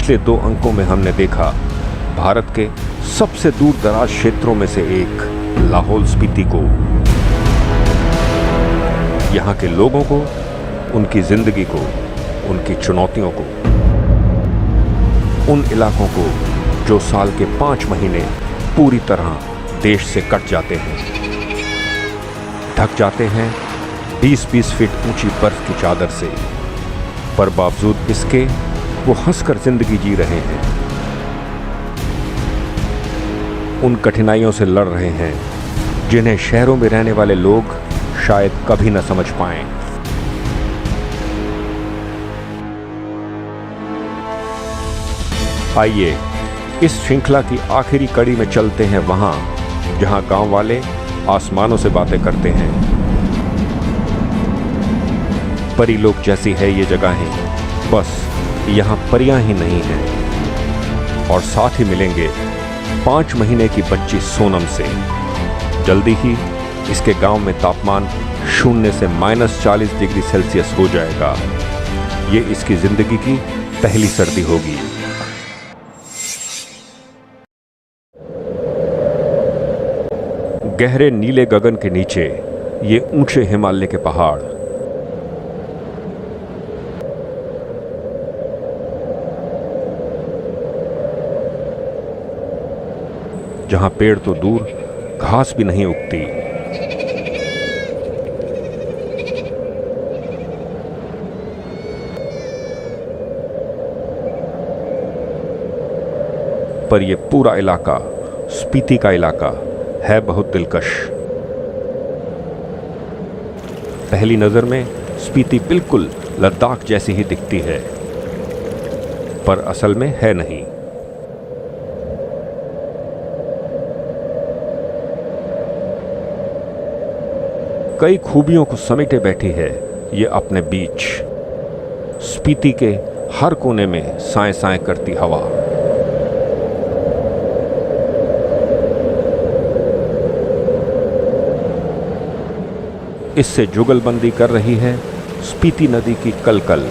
पिछले 2 अंकों में हमने देखा भारत के सबसे दूर दराज क्षेत्रों में से एक लाहौल स्पीति को, यहाँ के लोगों को, उनकी जिंदगी को, उनकी चुनौतियों को, उन इलाकों को जो साल के 5 महीने पूरी तरह देश से कट जाते हैं, ढक जाते हैं 20-20 फीट ऊंची बर्फ की चादर से, पर बावजूद इसके वो हंसकर जिंदगी जी रहे हैं, उन कठिनाइयों से लड़ रहे हैं जिन्हें शहरों में रहने वाले लोग शायद कभी न समझ पाएं। आइए इस श्रृंखला की आखिरी कड़ी में चलते हैं वहां जहां गांव वाले आसमानों से बातें करते हैं। परी लोक जैसी है ये जगहें, बस यहां परियां ही नहीं हैं। और साथ ही मिलेंगे 5 महीने की बच्ची सोनम से। जल्दी ही इसके गांव में तापमान 0 से -40 डिग्री सेल्सियस हो जाएगा। ये इसकी जिंदगी की पहली सर्दी होगी। गहरे नीले गगन के नीचे ये ऊंचे हिमालय के पहाड़, जहां पेड़ तो दूर घास भी नहीं उगती। पर यह पूरा इलाका, स्पीति का इलाका, है बहुत दिलकश। पहली नजर में स्पीति बिल्कुल लद्दाख जैसी ही दिखती है, पर असल में है नहीं। कई खूबियों को समेटे बैठी है ये अपने बीच। स्पीति के हर कोने में साए साए करती हवा, इससे जुगलबंदी कर रही है स्पीति नदी की कलकल।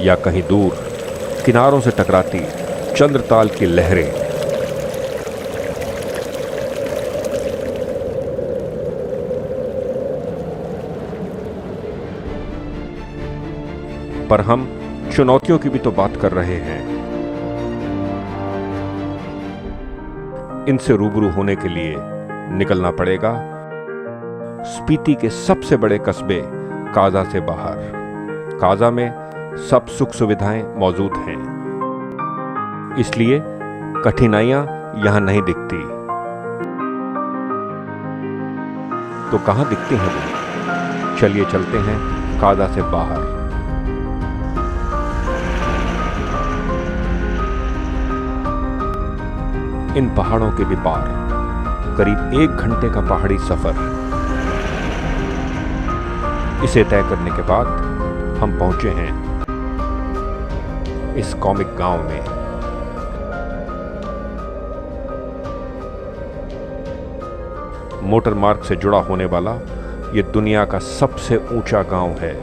या कहीं दूर किनारों से टकराती चंद्रताल की लहरें। पर हम चुनौतियों की भी तो बात कर रहे हैं। इनसे रूबरू होने के लिए निकलना पड़ेगा स्पीति के सबसे बड़े कस्बे काजा से बाहर। काजा में सब सुख सुविधाएं मौजूद हैं, इसलिए कठिनाइयां यहां नहीं दिखती। तो कहां दिखती हैं वो? चलिए चलते हैं काजा से बाहर। इन पहाड़ों के भी पार करीब 1 घंटे का पहाड़ी सफर। इसे तय करने के बाद हम पहुंचे हैं इस कॉमिक गांव में। मोटर मार्ग से जुड़ा होने वाला ये दुनिया का सबसे ऊंचा गांव है।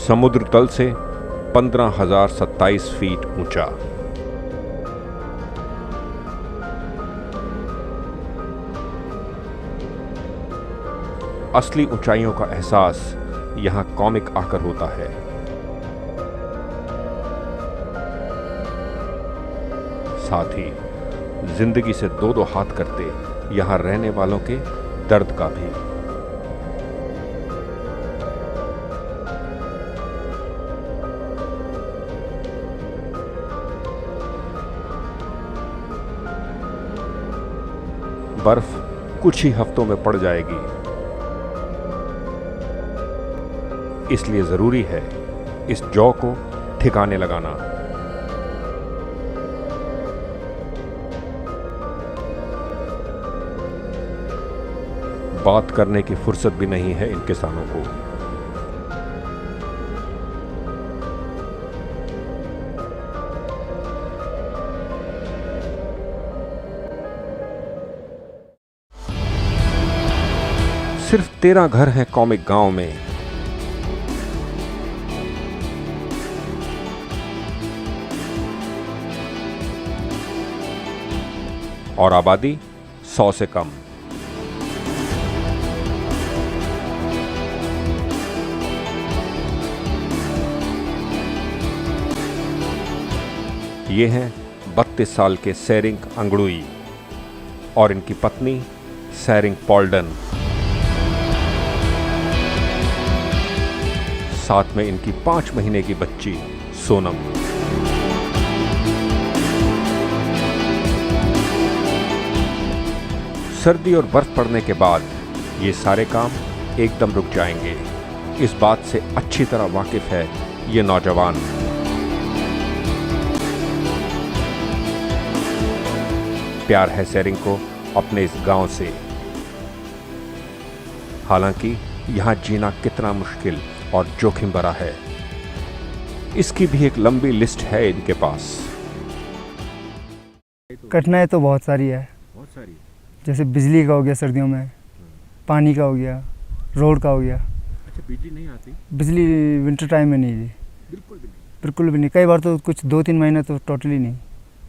समुद्र तल से 15,027 फीट ऊंचा। असली ऊंचाइयों का एहसास यहां कॉमिक आकर होता है। साथ ही जिंदगी से 2-2 हाथ करते यहां रहने वालों के दर्द का भी। बर्फ कुछ ही हफ्तों में पड़ जाएगी, इसलिए जरूरी है इस जौ को ठिकाने लगाना। बात करने की फुर्सत भी नहीं है इन किसानों को। सिर्फ 13 घर हैं कॉमिक गांव में। और आबादी 100 से कम। ये हैं 32 साल के सैरिंग अंगड़ुई और इनकी पत्नी सैरिंग पॉल्डन। साथ में इनकी 5 महीने की बच्ची सोनम। सर्दी और बर्फ पड़ने के बाद ये सारे काम एकदम रुक जाएंगे। इस बात से अच्छी तरह वाकिफ है ये नौजवान। प्यार है सैरिंग को अपने इस गांव से। हालांकि यहां जीना कितना मुश्किल और जोखिम भरा है, इसकी भी एक लंबी लिस्ट है इनके पास। कठिनाई तो बहुत सारी है। जैसे बिजली का हो गया सर्दियों में, पानी का हो गया, रोड का हो गया। अच्छा, बिजली नहीं आती? बिजली विंटर टाइम में नहीं जी, बिल्कुल भी नहीं। बिल्कुल भी नहीं। कई बार तो कुछ 2-3 महीने तो टोटली नहीं।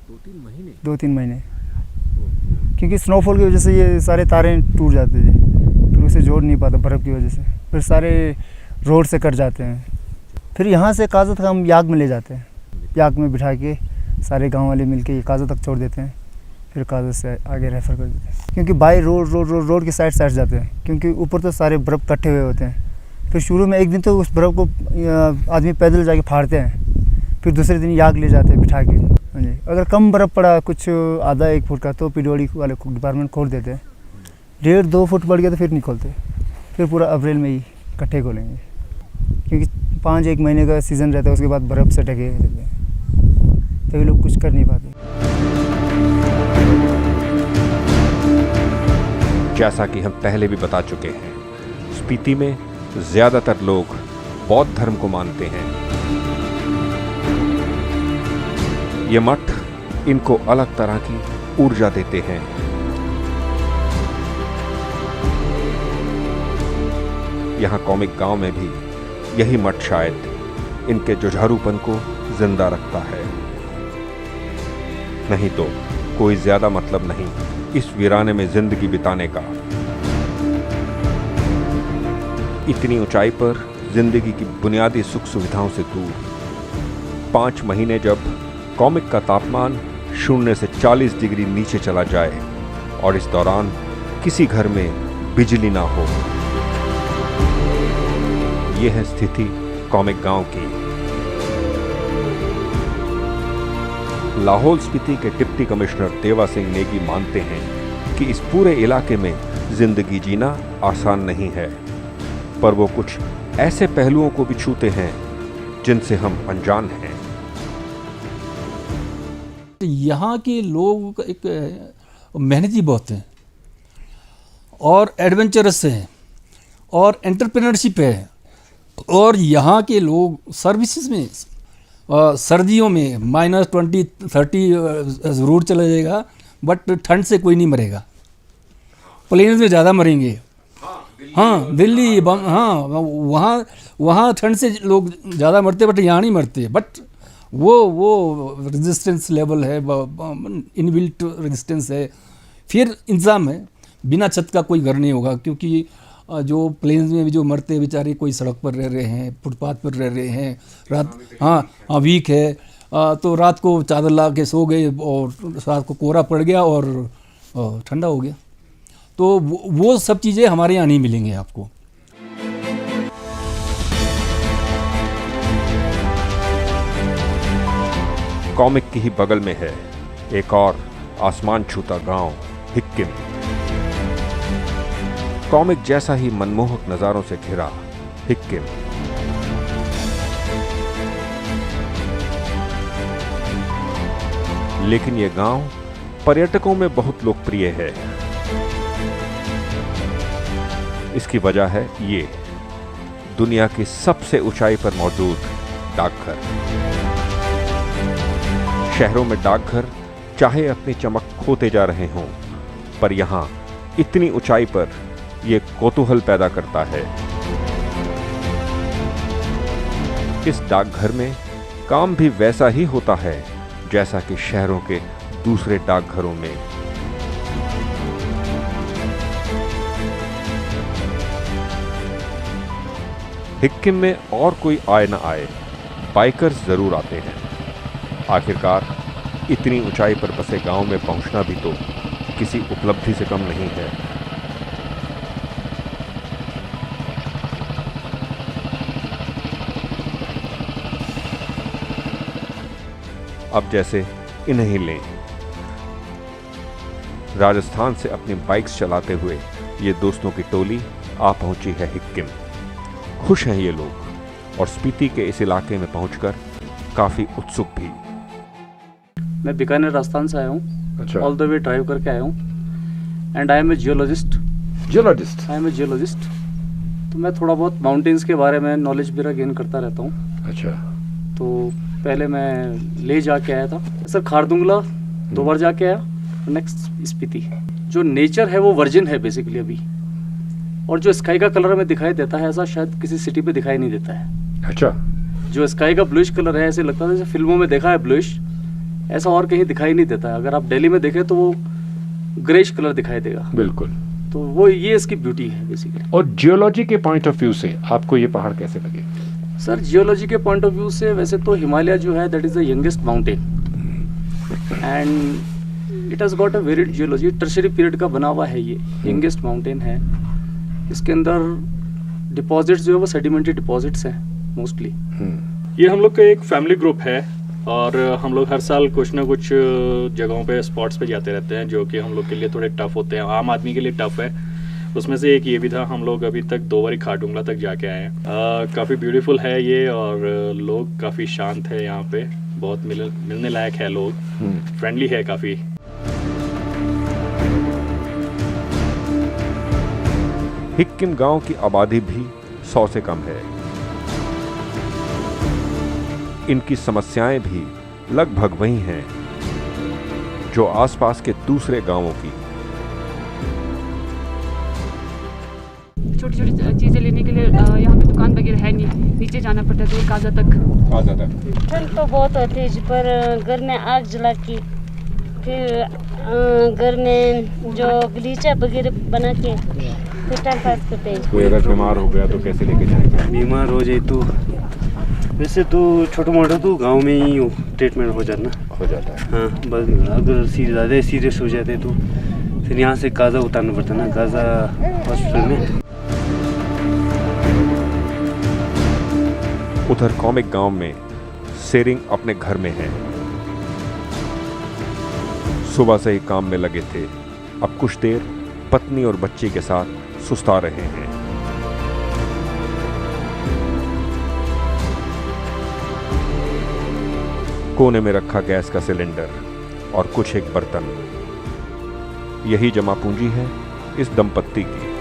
2-3 महीने? 2-3 महीने, क्योंकि स्नोफॉल की वजह से ये सारे तारे टूट जाते थे, फिर उसे जोड़ नहीं पाता बर्फ़ की वजह से, फिर सारे रोड से कट जाते हैं। फिर यहाँ से काज़ा तक हम याग में ले जाते हैं, याग में बिठा के सारे गांव वाले मिलके ये काज़ा तक छोड़ देते हैं, फिर काज़ा से आगे रेफ़र कर देते हैं। क्योंकि बाई रोड के साइड जाते हैं, क्योंकि ऊपर तो सारे बर्फ़ इकट्ठे हुए होते हैं। फिर शुरू में एक दिन तो उस बर्फ़ को आदमी पैदल जाके फाड़ते हैं, फिर दूसरे दिन याग ले जाते हैं बिठा के। हाँ जी, अगर कम बर्फ़ पड़ा कुछ आधा 1 फुट का तो पीडब्ल्यूडी वाले डिपार्टमेंट खोल देते हैं। 1.5-2 फुट बढ़ गया तो फिर नहीं खोलते, फिर पूरा अप्रैल में ही इकट्ठे खोलेंगे, क्योंकि 5-1 महीने का सीज़न रहता है, उसके बाद बर्फ़ से ढके रहते हैं, तभी लोग कुछ कर नहीं पाते। जैसा कि हम पहले भी बता चुके हैं, स्पीति में ज्यादातर लोग बौद्ध धर्म को मानते हैं। ये मठ इनको अलग तरह की ऊर्जा देते हैं। यहां कॉमिक गांव में भी यही मठ शायद इनके जुझारूपन को जिंदा रखता है। नहीं तो कोई ज्यादा मतलब नहीं इस वीराने में जिंदगी बिताने का। इतनी ऊंचाई पर जिंदगी की बुनियादी सुख सुविधाओं से दूर। 5 महीने जब कॉमिक का तापमान 0 से 40 डिग्री नीचे चला जाए और इस दौरान किसी घर में बिजली ना हो, यह है स्थिति कॉमिक गांव की। लाहौल स्पीति के डिप्टी कमिश्नर देवा सिंह नेगी मानते हैं कि इस पूरे इलाके में जिंदगी जीना आसान नहीं है, पर वो कुछ ऐसे पहलुओं को भी छूते हैं जिनसे हम अनजान हैं। यहाँ के लोग एक मेहनती बहुत हैं और एडवेंचरस हैं और एंटरप्रेन्योरशिप है। और यहाँ के लोग सर्विसेज में सर्दियों में -20-30 ज़रूर चला जाएगा, बट ठंड से कोई नहीं मरेगा। प्लेन्स में ज़्यादा मरेंगे। हाँ, दिल्ली हाँ, वहाँ ठंड से लोग ज़्यादा मरते, बट यहाँ नहीं मरते। बट वो रेजिस्टेंस लेवल है, इनबिल्ट रेजिस्टेंस है। फिर इंतज़ाम है, बिना छत का कोई घर नहीं होगा, क्योंकि जो प्लेन्स में भी जो मरते हैं बेचारे, कोई सड़क पर रह रहे हैं, फुटपाथ पर रह रहे हैं, रात हाँ वीक है, तो रात को चादर ला के सो गए और रात को कोहरा पड़ गया और ठंडा हो गया। तो वो सब चीज़ें हमारे यहाँ नहीं मिलेंगे आपको। कॉमिक की ही बगल में है एक और आसमान छूता गांव हिक्किम। कॉमिक जैसा ही मनमोहक नजारों से घिरा हिक्किम। लेकिन यह गांव पर्यटकों में बहुत लोकप्रिय है। इसकी वजह है ये दुनिया की सबसे ऊंचाई पर मौजूद डाकघर। शहरों में डाकघर चाहे अपनी चमक खोते जा रहे हों, पर यहां इतनी ऊंचाई पर ये कौतूहल पैदा करता है। इस डाकघर में काम भी वैसा ही होता है जैसा कि शहरों के दूसरे डाकघरों में। हिक्किम में और कोई आए ना आए, बाइकर्स जरूर आते हैं। आखिरकार इतनी ऊंचाई पर बसे गांव में पहुंचना भी तो किसी उपलब्धि से कम नहीं है। अब जैसे इन्हें ही लें, राजस्थान से अपनी बाइक्स चलाते हुए ये दोस्तों की टोली आ पहुंची है हिक्किम। खुश हैं ये लोग और स्पीति के इस इलाके में पहुंचकर काफी उत्सुक भी। मैं बीकानेर राजस्थान से आया हूँ। अच्छा। ऑल द वे ड्राइव करके आया हूँ and I am a geologist. I am a geologist. तो मैं थोड़ा बहुत माउंटेन्स के बारे में नॉलेज मेरा गेन करता रहता हूँ। अच्छा। तो पहले मैं ले जाके आया था सर, खारदुंगला 2 बार जाके आया, नेक्स्ट स्पीति। जो नेचर है वो वर्जिन है बेसिकली अभी, और जो स्काई का कलर हमें दिखाई देता है ऐसा शायद किसी सिटी पे दिखाई नहीं देता है। अच्छा। जो स्काई का ब्लूइश कलर है, ऐसे लगता है जैसे फिल्मों में देखा है ब्लूइश, ऐसा और कहीं दिखाई नहीं देता है। अगर आप दिल्ली में देखें तो वो ग्रेश कलर दिखाई देगा। बिल्कुल। तो वो ये इसकी ब्यूटी है बेसिकली। और जियोलॉजी के पॉइंट ऑफ व्यू से आपको ये पहाड़ कैसे लगे? सर जियोलॉजी के पॉइंट ऑफ व्यू से वैसे तो हिमालय जो है that is the youngest mountain and it has got a very geology. Tertiary period का बना हुआ है ये, यंगेस्ट माउंटेन है। इसके अंदर डिपॉजिट्स जो है वो सेडिमेंट्री डिपॉजिट्स हैं मोस्टली। ये हम लोग का एक फैमिली ग्रुप है और हम लोग हर साल कुछ ना कुछ जगहों पे स्पॉट्स पे जाते रहते हैं जो कि हम लोग के लिए थोड़े टफ होते हैं, आम आदमी के लिए टफ है। उसमें से एक ये भी था। हम लोग अभी तक 2 बार खारदुंगला तक जाके आए हैं। काफ़ी ब्यूटीफुल है ये और लोग काफ़ी शांत है यहाँ पे, बहुत मिलने लायक है, लोग फ्रेंडली है काफ़ी। हिक्किम गांव की आबादी भी 100 से कम है। इनकी समस्याएं भी लगभग वही हैं जो आसपास के दूसरे गांवों की। छोटी छोटी चीज़ें लेने के लिए यहाँ पे दुकान वगैरह है नहीं, नीचे जाना पड़ता है दूर काजा तक। ठंड तो बहुत होती है पर घर में आग जला के फिर घर में जो गलीचा वगैरह बना के फिर टाइम पास करते हैं। कोई अगर बीमार हो गया तो कैसे लेके जाएंगे? बीमार हो जाए तो वैसे तो छोटा मोटा तो गांव में ही ट्रीटमेंट हो जाता है। हाँ बस अगर ज़्यादा सीरियस हो जाते तो फिर यहाँ से काजा उतारना पड़ता ना, काजा हॉस्पिटल में। उधर कॉमिक गांव में सेरिंग अपने घर में है। सुबह से ही काम में लगे थे, अब कुछ देर पत्नी और बच्ची के साथ सुस्ता रहे हैं। कोने में रखा गैस का सिलेंडर और कुछ एक बर्तन, यही जमा पूंजी है इस दंपत्ति की।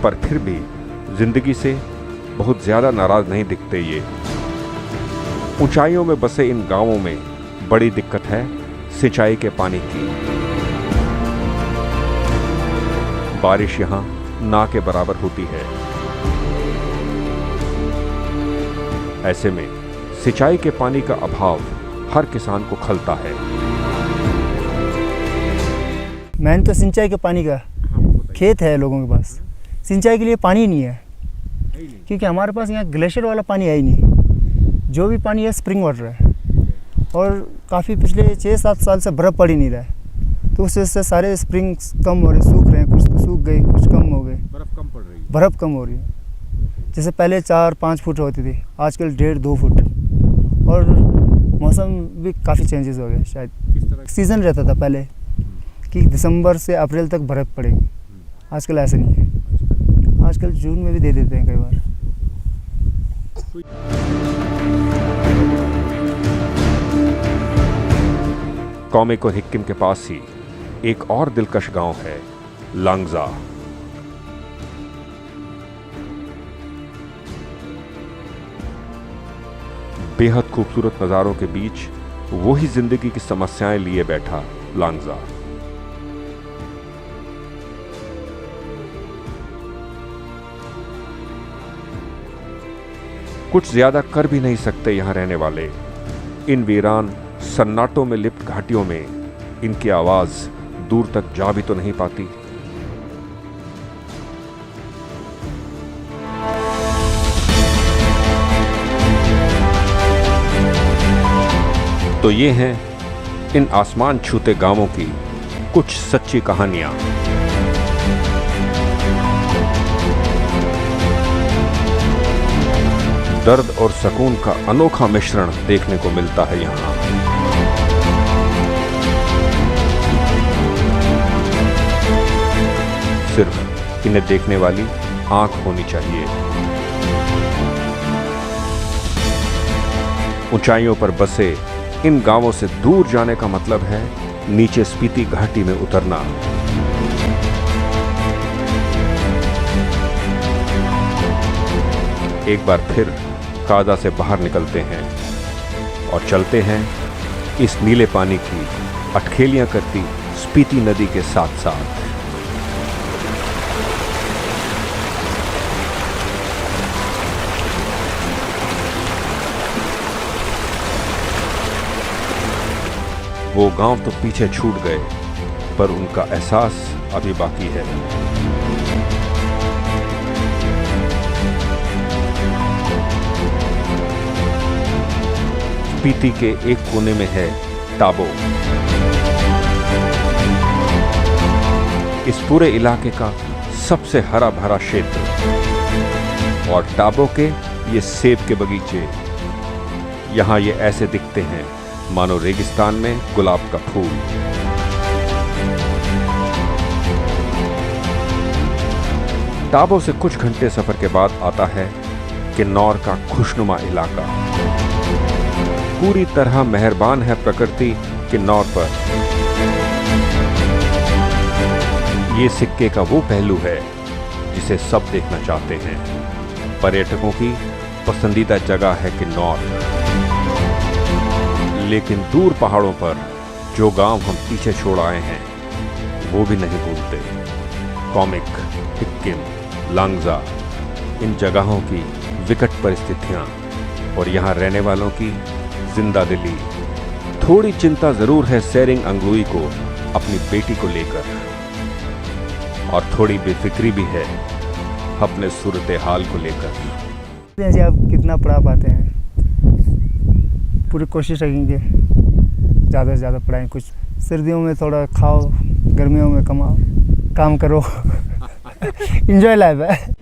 पर फिर भी जिंदगी से बहुत ज्यादा नाराज नहीं दिखते ये। ऊंचाइयों में बसे इन गांवों में बड़ी दिक्कत है सिंचाई के पानी की। बारिश यहां ना के बराबर होती है। ऐसे में सिंचाई के पानी का अभाव हर किसान को खलता है। मेन तो सिंचाई के पानी का खेत है लोगों के पास, सिंचाई के लिए पानी नहीं है क्योंकि हमारे पास यहाँ ग्लेशियर वाला पानी है ही नहीं। जो भी पानी है स्प्रिंग वाटर है और काफ़ी पिछले 6-7 साल से बर्फ़ पड़ ही नहीं रहा है, तो उस वजह से सारे स्प्रिंग कम हो रहे, सूख रहे हैं, कुछ तो सूख गए, कुछ कम हो गए। बर्फ़ कम हो रही है। जैसे पहले 4-5 फुट होती थी, आजकल 1.5-2 फुट। और मौसम भी काफ़ी चेंजेस हो गए। शायद सीज़न रहता था पहले कि दिसंबर से अप्रैल तक बर्फ़ पड़ेगी, आजकल ऐसा नहीं है। आजकल जून में भी दे देते हैं कई बार। कॉमिक और हिक्किम के पास ही एक और दिलकश गांव है, लांगजा। बेहद खूबसूरत नज़ारों के बीच वही जिंदगी की समस्याएं लिए बैठा लांगजा। कुछ ज्यादा कर भी नहीं सकते यहां रहने वाले। इन वीरान सन्नाटों में लिप्त घाटियों में इनकी आवाज दूर तक जा भी तो नहीं पाती। तो ये हैं इन आसमान छूते गांवों की कुछ सच्ची कहानियां। दर्द और सुकून का अनोखा मिश्रण देखने को मिलता है यहां। सिर्फ इन्हें देखने वाली आंख होनी चाहिए। ऊंचाइयों पर बसे इन गांवों से दूर जाने का मतलब है नीचे स्पीति घाटी में उतरना। एक बार फिर काजा से बाहर निकलते हैं और चलते हैं इस नीले पानी की अटखेलियां करती स्पीति नदी के साथ साथ। वो गांव तो पीछे छूट गए, पर उनका एहसास अभी बाकी है। स्पीति के एक कोने में है टाबो। इस पूरे इलाके का सबसे हरा भरा क्षेत्र। और टाबो के ये सेब के बगीचे, यहां ये ऐसे दिखते हैं मानो रेगिस्तान में गुलाब का फूल। टाबो से कुछ घंटे सफर के बाद आता है किन्नौर का खुशनुमा इलाका। पूरी तरह मेहरबान है प्रकृति किन्नौर पर। ये सिक्के का वो पहलू है जिसे सब देखना चाहते हैं। पर्यटकों की पसंदीदा जगह है किन्नौर। लेकिन दूर पहाड़ों पर जो गांव हम पीछे छोड़ आए हैं वो भी नहीं भूलते। कॉमिक, हिक्किम, लांगजा, इन जगहों की विकट परिस्थितियां और यहां रहने वालों की जिंदा दिली। थोड़ी चिंता जरूर है सेरिंग अंगलुई को अपनी बेटी को लेकर, और थोड़ी बेफिक्री भी है अपने सूरत हाल को लेकर। जैसे आप कितना पढ़ा पाते हैं, पूरी कोशिश रखेंगे ज़्यादा से ज़्यादा पढ़ाएं। कुछ सर्दियों में थोड़ा खाओ, गर्मियों में कमाओ, काम करो। एंजॉय लाइफ है।